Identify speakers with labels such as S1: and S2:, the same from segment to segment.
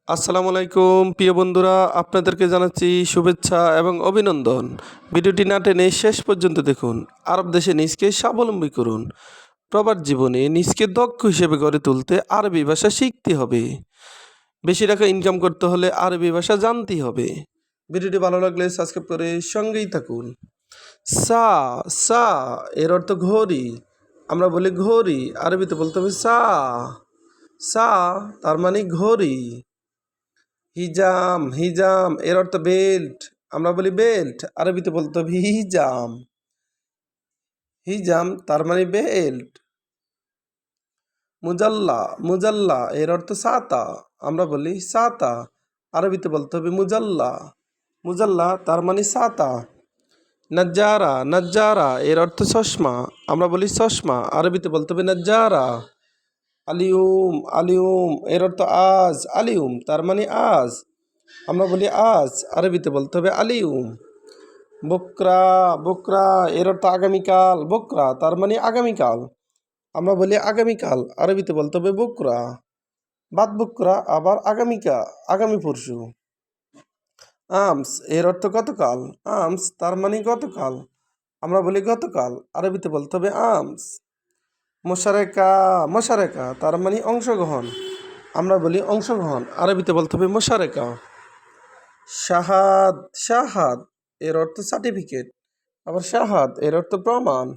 S1: আসসালামু আলাইকুম প্রিয় বন্ধুরা, আপনাদেরকে জানাচ্ছি শুভেচ্ছা এবং অভিনন্দন। ভিডিওটি না টেনে শেষ পর্যন্ত দেখুন। আরব দেশে নিজকে স্বাবলম্বী করুন। প্রবাস জীবনে নিজকে দক্ষ হিসেবে গড়ে তুলতে আরবি ভাষা শিখতে হবে। বেশি টাকা ইনকাম করতে হলে আরবি ভাষা জানতেই হবে। ভিডিওটি ভালো লাগলে সাবস্ক্রাইব করে সঙ্গেই থাকুন। সা সা এর অর্থ ঘড়ি। আমরা বলি ঘড়ি, আরবিতে বলতে হবে সা। সা তার মানে ঘড়ি। হিজাম হিজাম এর অর্থ বেল্ট। আমরা বলি বেল্ট, আরবিতে বলতে হবে হিজাম। হিজাম তার মানে বেল্ট। মুজাল্লা মুজাল্লা এর অর্থ ছাতা। আমরা বলি ছাতা, আরবিতে বলতে হবে মুজাল্লা। মুজাল্লা তার মানে ছাতা। নজ্জারা নজ্জারা এর অর্থ চশমা। আমরা বলি চশমা, আরবিতে বলতে হবে নজ্জারা। আলিউম আলিউম এর অর্থ আজ। আলিউম তার মানে আজ। আমরা বলি আজ, আরবিতে বলতে হবে আলিউম। বকরা বকরা এর অর্থ আগামীকাল। বকরা তার মানে আগামীকাল। আমরা বলি আগামীকাল, আরবিতে বলতে হবে বকরা। বাদ বকরা আবার আগামী পরশু। আমস এর অর্থ গতকাল। আমস তার মানে গতকাল। আমরা বলি গতকাল, আরবিতে বলতে হবে আমস। মোশারেকা মোশারেকা তার মানে অংশগ্রহণ। আমরা বলি অংশগ্রহণ, আরবিতে বলতে হবে মোশারেকা। শাহাদ শাহাদ এর অর্থ সার্টিফিকেট। আবার শাহাদ এর অর্থ প্রমাণ।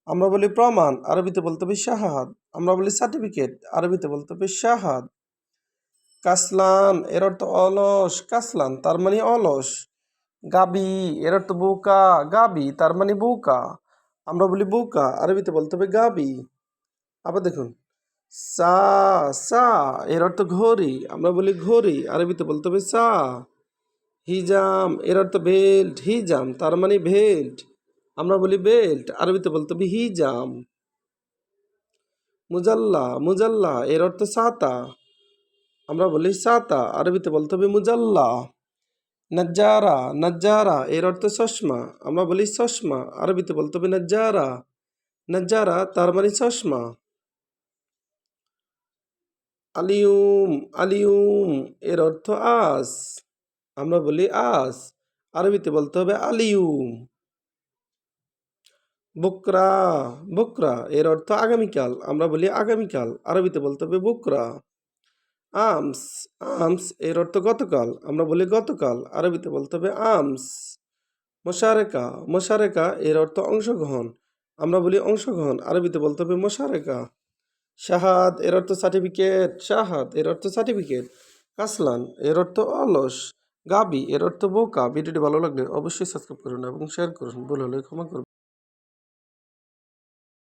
S1: আমরা বলি প্রমাণ, আরবিতে বলতে হবে শাহাদ। আমরা বলি সার্টিফিকেট, আরবিতে বলতে হবে শাহাদ। কাসলান এর অর্থ অলস। কাসলান তার মানে অলস। গাবি এর অর্থ বোকা। গাবি তার মানে বোকা। আমরা বলি বোকা, আরবিতে বলতে হবে গাবি। আবার দেখুন, সা সা এর অর্থ ঘড়ি। আমরা বলি ঘড়ি, আরবিতে বলতে হবে সা। হিজাম এর অর্থ বেল্ট। হিজাম তার মানে বেল্ট। আমরা বলি বেল্ট, আরবিতে বলতে হবে হিজাম। মুজাল্লা মুজাল্লা এর অর্থ ছাতা। আমরা বলি ছাতা, আরবিতে বলতে হবে মুজাল্লা। নজ্জারা নজ্জারা এর অর্থ চশমা। আমরা বলি চশমা, আরবিতে বলতে হবে নজ্জারা। নজ্জারা তার মানে চশমা। আলিউম আলিউম এর অর্থ আজ। আমরা বলি আজ, আরবিতে বলতে হবে আলিউম। বুকরা বুকরা এর অর্থ আগামীকাল। আমরা বলি আগামীকাল, আরবিতে বলতে হবে বুকরা। আমস আমস এর অর্থ গতকাল। আমরা বলি গতকাল, আরবিতে বলতে হবে আমস। মোশারেকা মোশারেকা এর অর্থ অংশগ্রহণ। আমরা বলি অংশগ্রহণ, আরবিতে বলতে হবে মোশারেকা। শাহাদ এর অর্থ সার্টিফিকেট। শাহাদ এর অর্থ সার্টিফিকেট। কাসলান এর অর্থ অলস। গাবি এর অর্থ বোকা। ভিডিওটি ভালো লাগলে অবশ্যই সাবস্ক্রাইব করুন এবং শেয়ার করুন। ভুল হলে ক্ষমা করুন।